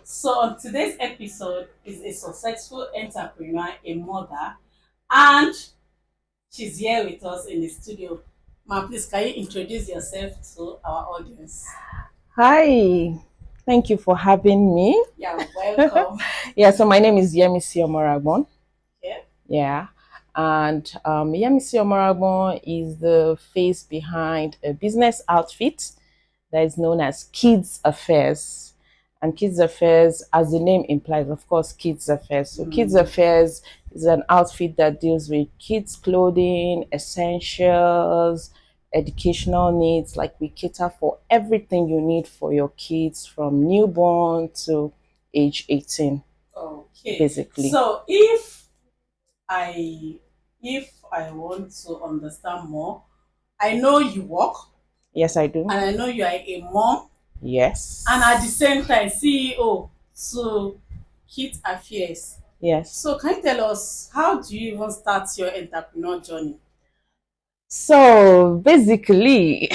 So on today's episode is a successful entrepreneur, a mother, and she's here with us in the studio. Ma, please can you introduce yourself to our audience? Hi, thank you for having me. Yeah, welcome. Yeah, so my name is Yemisi Omoragbon. Yeah. Yeah, and Yemisi Omoragbon is the face behind a business outfit that is known as Kids Affairs. And Kids Affairs, as the name implies, of course, Kids Affairs. So, Kids Affairs is an outfit that deals with kids' clothing, essentials, educational needs. Like, we cater for everything you need for your kids from newborn to age 18, Okay. basically. So I if I want to understand more, I know you work Yes, I do. and I know you are a mom Yes. and at the same time CEO to Kit Affairs. Yes. So can you tell us how do you even start your entrepreneur journey? So basically,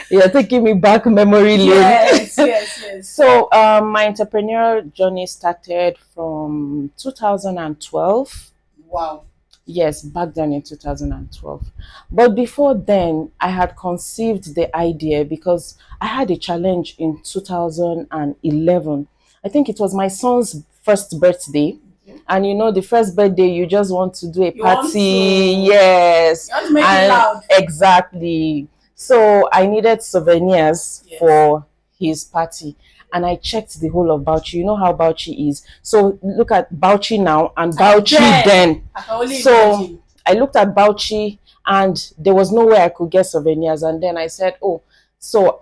you're taking me back memory lane. Yes. So my entrepreneurial journey started from 2012. Wow. Yes, back then in 2012. But before then, I had conceived the idea because I had a challenge in 2011. I think it was my son's first birthday. Okay. And you know, the first birthday, you just want to do a You want party. to- Yes. You want to make it And loud. exactly. So I needed souvenirs Yes. for his party. And I checked the whole of Bauchi. You know how Bauchi is. So look at Bauchi now and Bauchi then. I can only So imagine. I looked at Bauchi and there was no way I could get souvenirs. And then I said, oh, so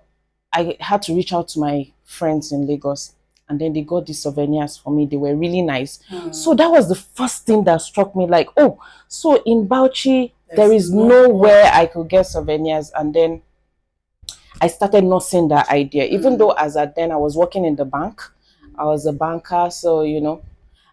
I had to reach out to my friends in Lagos. And then they got these souvenirs for me. They were really nice. So that was the first thing that struck me like, oh, so in Bauchi, there is nowhere I could get souvenirs. And then I started nursing that idea, even though as at then I was working in the bank. I was a banker. So, you know,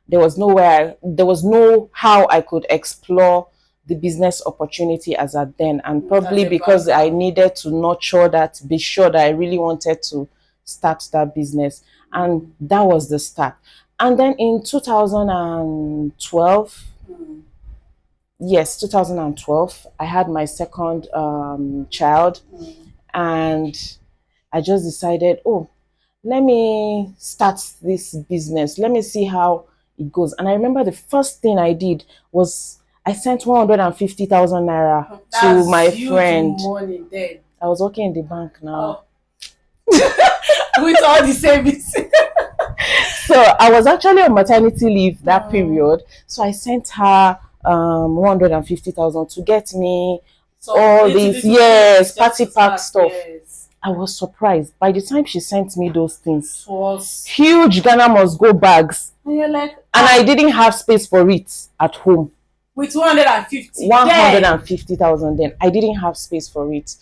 there was no how I could explore the business opportunity as at then. And probably As a because banker. I needed to nurture that, be sure that I really wanted to start that business. And that was the start. And then in 2012, yes, 2012, I had my second child. And I just decided, oh, let me start this business. Let me see how it goes. And I remember the first thing I did was I sent 150,000 naira to That's my huge friend. money then. I was working in the bank now. With all the savings. So I was actually on maternity leave that period. So I sent her 150,000 to get me So all little, these, little yes, things just party to pack start, stuff. yes. I was surprised. By the time she sent me those things, Was huge Ghana must go bags. and you're like, And I didn't have space for it at home. with 250. 150,000 then. I didn't have space for it.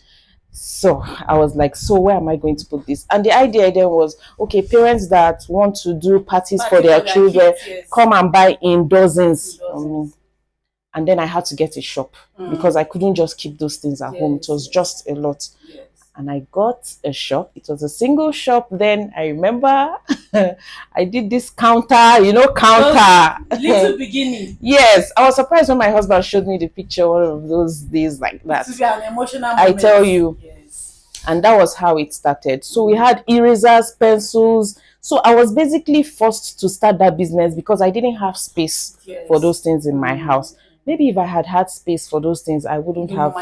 So I was like, so where am I going to put this? And the idea then was, okay, parents that want to do parties for their children, kids, yes. come and buy in dozens. And then I had to get a shop because I couldn't just keep those things at home. It was just a lot. Yes. And I got a shop. It was a single shop then. I remember I did this counter, counter. Little beginning. Yes, I was surprised when my husband showed me the picture one of those days like that. To be an emotional moment. I tell you. Yes. And that was how it started. So we had erasers, pencils. So I was basically forced to start that business because I didn't have space for those things in my house. Maybe if I had had space for those things, I wouldn't have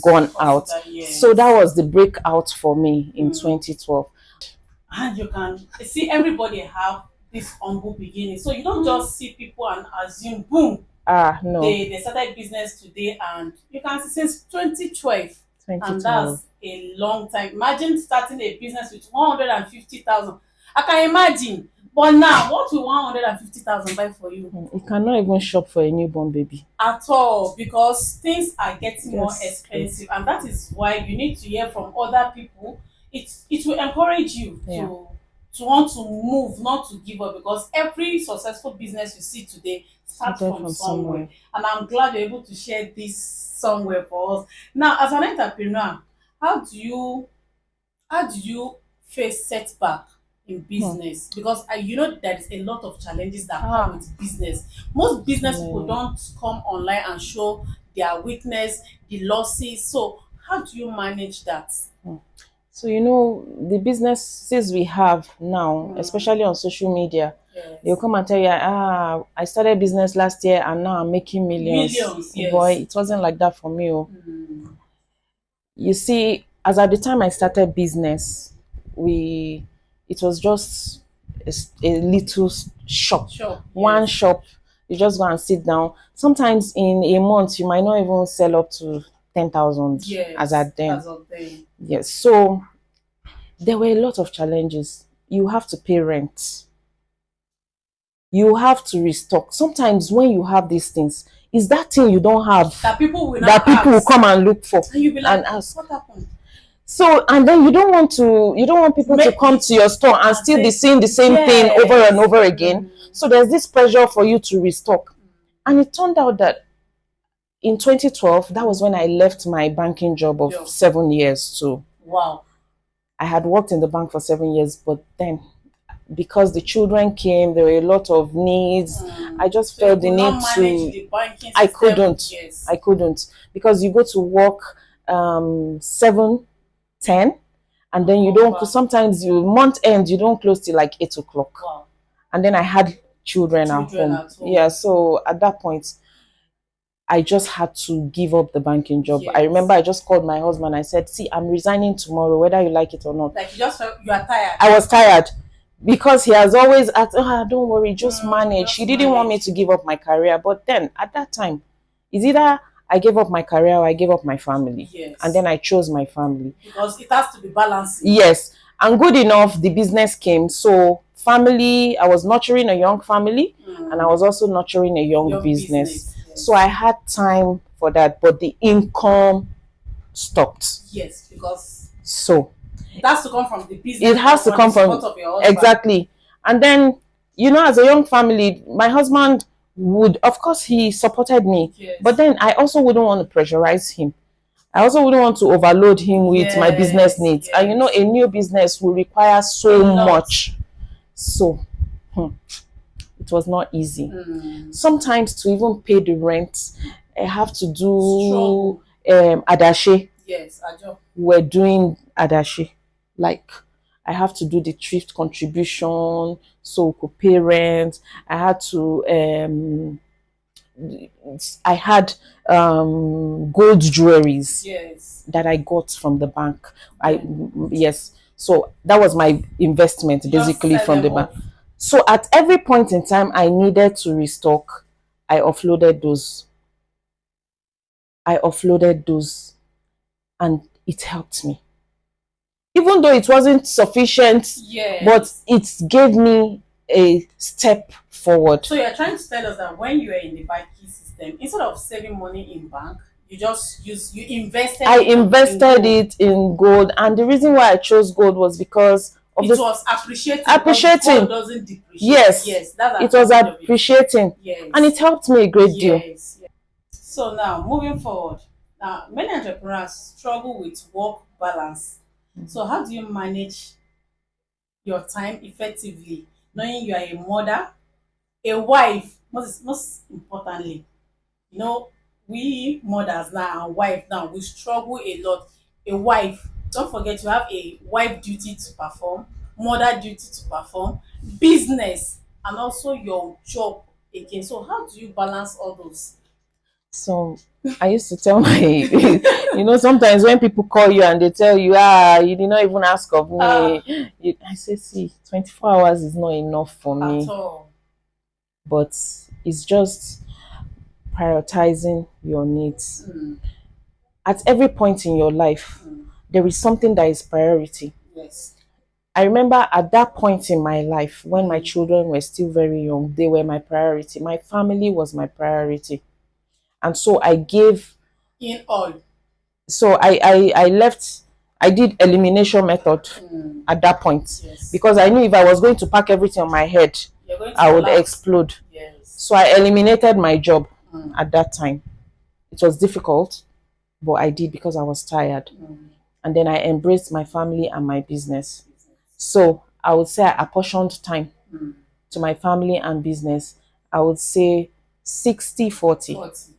gone out. Yes. So that was the breakout for me in 2012. And you can see everybody have this humble beginning. So you don't just see people and assume, boom, No. they started business today, and you can see since 2012. And that's a long time. Imagine starting a business with 150,000. I can imagine. But now, what will 150,000 buy for you? You cannot even shop for a newborn baby. At all, because things are getting more Yes, expensive. And that is why you need to hear from other people. It will encourage you to want to move, not to give up, because every successful business you see today starts from somewhere. And I'm glad you're able to share this somewhere for us. Now, as an entrepreneur, how do you face setback in business? Because you know there is a lot of challenges that come Ah, with business. Most so business people many. don't come online and show their weakness, the losses. So how do you manage that? So the businesses we have now, Mm, especially on social media, they'll yes. come and tell you, I started business last year and now I'm making millions. Millions, Boy, yes. it wasn't like that for me. Oh. Mm, You see, as at the time I started business, we it was just a little shop, sure, one yes. shop. You just go and sit down. Sometimes in a month, you might not even sell up to 10,000 as Yes, at then. as of then. Yes, so there were a lot of challenges. You have to pay rent. You have to restock. Sometimes when you have these things, is that thing you don't have That people will now that people will ask. come and look for And you'll be like, and ask. what happened? So, and then you don't want people to Make come it to your store and and still be say, seeing the same thing over and yes. over again. So there's this pressure for you to restock. And it turned out that in 2012, that was when I left my banking job of Yo, 7 years. So wow. I had worked in the bank for 7 years, but then because the children came, there were a lot of needs. I just So you felt the could need not manage to. the banking I system. couldn't. Yes. I couldn't because you go to work 7, 10, and then you Come don't. back. Sometimes you month end you don't close till like 8 o'clock, Wow. and then I had children at Children home. at home. Yeah, so at that point, I just had to give up the banking job. I Yes. remember I just called my husband. I said, "See, I'm resigning tomorrow, whether you like it or not." Like you just felt you are tired. I was tired because he has always asked, don't worry, just manage. Just He didn't want me manage. to give up my career. But then at that time, it's either I gave up my career or I gave up my family. Yes. And then I chose my family. Because it has to be balancing. Yes. And good enough, the business came. So, family, I was nurturing a young family and I was also nurturing a young business. Yes. So, I had time for that, but the income stopped. Yes, because So, it has to come from the business. it has to come from of your husband. exactly. And then as a young family, my husband would, of course, he supported me, Yes. but then I also wouldn't want to pressurize him. I also wouldn't want to overload him with my business needs. Yes. And a new business will require so much. So it was not easy. Sometimes to even pay the rent, I have to do adashi. Yes, ajo. We're doing adashi. Like I have to do the thrift contribution, so we could pay rent. I had to I had gold jewelries Yes. that I got from the bank. Yes. So that was my investment basically from the bank. So at every point in time I needed to restock, I offloaded those. And it helped me. Even though it wasn't sufficient, yes. but it gave me a step forward. So you're trying to tell us that when you are in the banking system, instead of saving money in bank, you just invested. I invested it in gold, and the reason why I chose gold was because it was appreciating. Gold doesn't depreciate. Yes, that's it was appreciating. Yes, and it helped me a great deal. Yes. So now moving forward, now many entrepreneurs struggle with work balance. So how do you manage your time effectively, knowing you are a mother, a wife, most importantly? We mothers now and wife now, we struggle a lot. A wife, don't forget you have a wife duty to perform, mother duty to perform, business, and also your job again. So how do you balance all those? So I used to tell my, sometimes when people call you and they tell you, you did not even ask of me. I say, see, 24 hours is not enough for me. At all. But it's just prioritizing your needs. At every point in your life, there is something that is priority. Yes. I remember at that point in my life, when my children were still very young, they were my priority. My family was my priority. And so I gave in all. So I left. I did elimination method at that point. Yes. Because I knew if I was going to pack everything on my head, I would explode. Yes. So I eliminated my job at that time. It was difficult, but I did because I was tired. And then I embraced my family and my business. So I would say I apportioned time to my family and business. I would say 60-40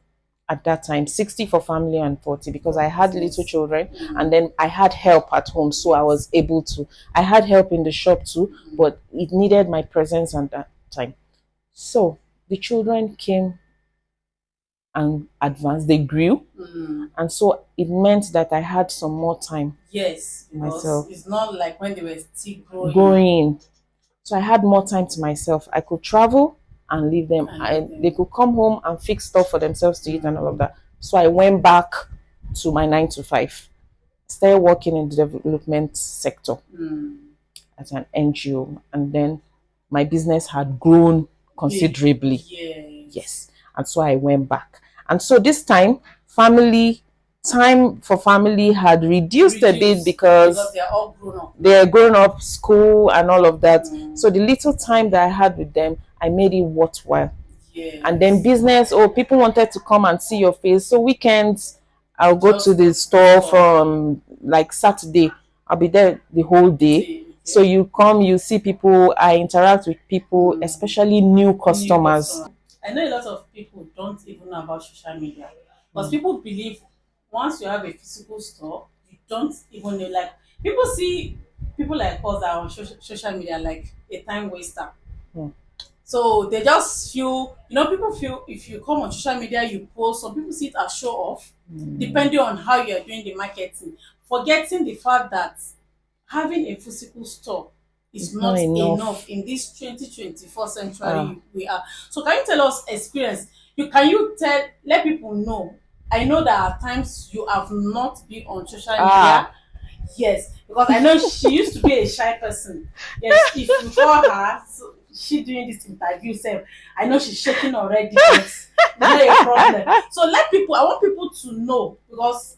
at that time, 60 for family and 40 because I had little children and then I had help at home. So I was able to, I had help in the shop too, but it needed my presence at that time. So the children came and advanced, they grew. And so it meant that I had some more time. Yes, because myself. It's not like when they were still growing. So I had more time to myself. I could travel and leave them. They could come home and fix stuff for themselves to eat and all of that. So I went back to my 9 to 5. Started working in the development sector as an NGO, and then my business had grown considerably. Yes. And so I went back. And so this time, time for family had reduced a bit because they're all grown up. They're grown up, school and all of that. So the little time that I had with them, I made it worthwhile. And then business, people wanted to come and see your face. So weekends, I'll go to the store from like Saturday. I'll be there the whole day. So you come, you see people, I interact with people, especially new customers. I know a lot of people don't even know about social media. Because people believe once you have a physical store, you don't even know. Like, people see people like us that are on social media like a time waster. So they just feel, people feel if you come on social media, you post, some people see it as show off, depending on how you're doing the marketing, forgetting the fact that having a physical store is not enough in this 2024 century we are. So can you tell us experience? Let people know? I know that at times you have not been on social media. Yes, because I know she used to be a shy person. Yes, if you call her, she doing this interview, I know she's shaking already, but not a problem. So I want people to know, because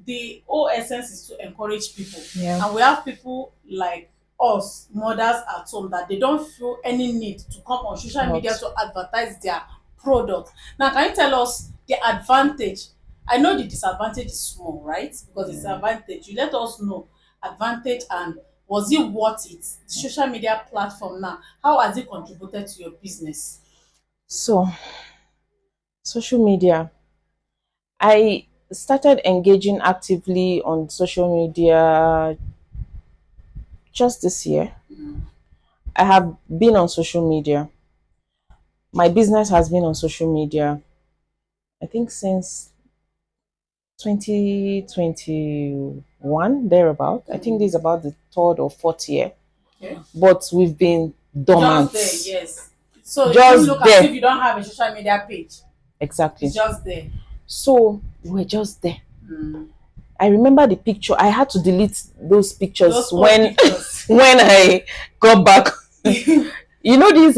the whole essence is to encourage people. And we have people like us, mothers at home, that they don't feel any need to come on social media to advertise their product. Now, can you tell us the advantage? I know the disadvantage is small, right? Because it's advantage. You let us know advantage, and was it worth it? The social media platform now, how has it contributed to your business? So, social media, I started engaging actively on social media just this year. I have been on social media. My business has been on social media, I think, since 2021, thereabout. I think this is about the 3rd or 4th year. But we've been dormant. Just there, yes. So just look as if you don't have a social media page. Exactly. It's just there. So we're just there. I remember the picture. I had to delete those pictures when I got back. You know these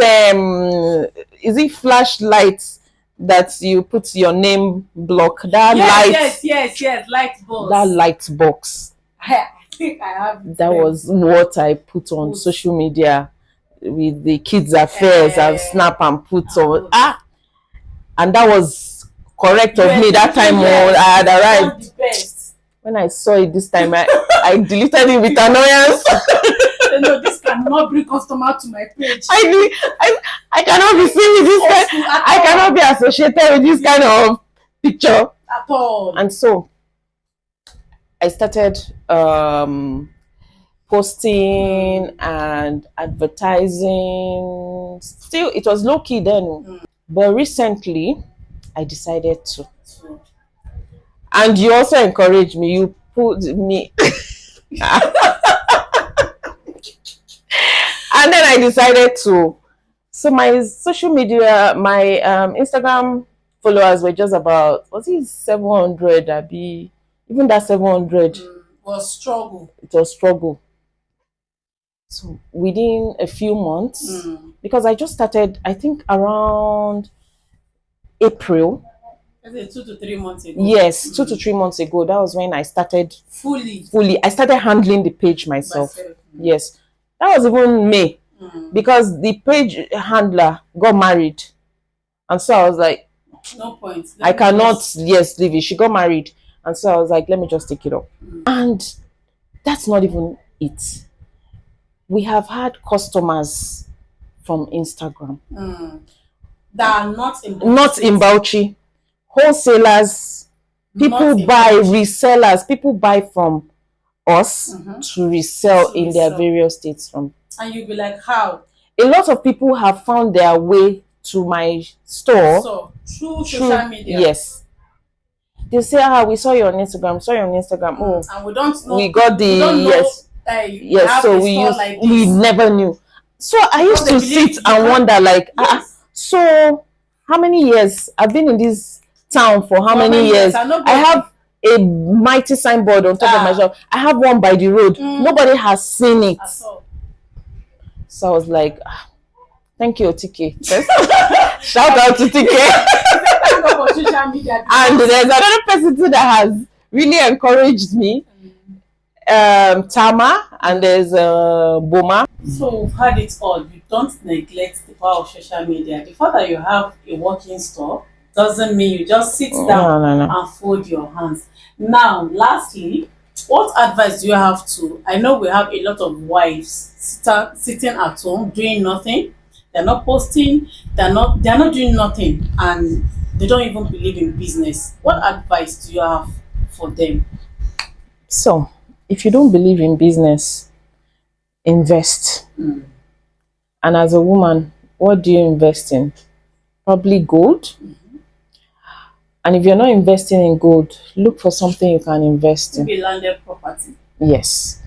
is it flashlights that you put your name block? That yes, light box. That light box. I think I have. That was what I put on social media with the kids' affairs and snap and put on. And that was correct of me that time. I had arrived. When I saw it this time, I deleted it with annoyance. No, this cannot bring customer to my page. I cannot be seen with this kind. I cannot be associated with this kind of picture at all. And so I started posting and advertising. Still, it was low key then, but recently I decided to. And you also encouraged me. You put me. And then I decided to. So my social media, my Instagram followers were just about, was it 700? Even that 700 was struggle. It was struggle. So within a few months, because I just started, I think around April. 2 to 3 months ago. Yes, 2 to 3 months ago. That was when I started fully. I started handling the page myself. Yes, that was even May, because the page handler got married, and so I was like, no point. I cannot leave it. She got married, and so I was like, let me just take it up. And that's not even it. we have had customers from Instagram. That are not in Bauchi. Wholesalers, people buy, resellers, people buy from us to resell in their various states from. And you'll be like, how? A lot of people have found their way to my store. So, through social media? Yes. They say, we saw you on Instagram, Oh, and we don't know. We got the, yes, so we never knew. So I used to sit and wonder, like, so how many years? I've been in this town for how many years? I have a mighty signboard on top of my shop. I have one by the road. Nobody has seen it. So I was like, thank you, TK. Shout out to TK. And there's another person too that has really encouraged me. Tama, and there's Boma. So we've had it all. You don't neglect the power of social media. The fact that you have a working store doesn't mean you just sit down and fold your hands. Now, lastly, what advice do you have to? I know we have a lot of wives sitting at home doing nothing. They're not posting. They're not doing nothing, and they don't even believe in business. What advice do you have for them? So, if you don't believe in business, invest. And as a woman, what do you invest in? Probably gold. And if you're not investing in gold, look for something you can invest in. Maybe landed property. Yes.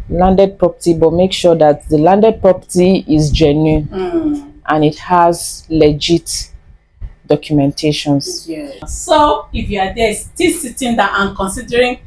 Landed property, but make sure that the landed property is genuine and it has legit documentations. Yeah. So if you are there still sitting down and considering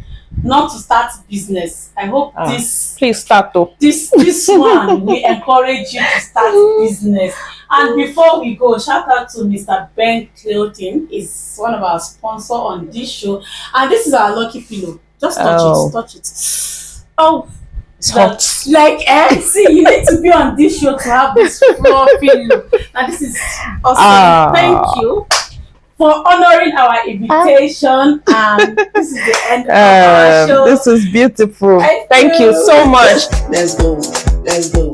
not to start business, I hope please start though. This one will encourage you to start business. And before we go, shout out to Mr. Ben Clothing. Is one of our sponsors on this show, and this is our lucky pillow. Just touch it. Oh, it's hot. Like, see, you need to be on this show to have this floor pillow. And this is awesome. Thank you for honoring our invitation. And this is the end of our show. This is beautiful. Thank you so much. Let's go.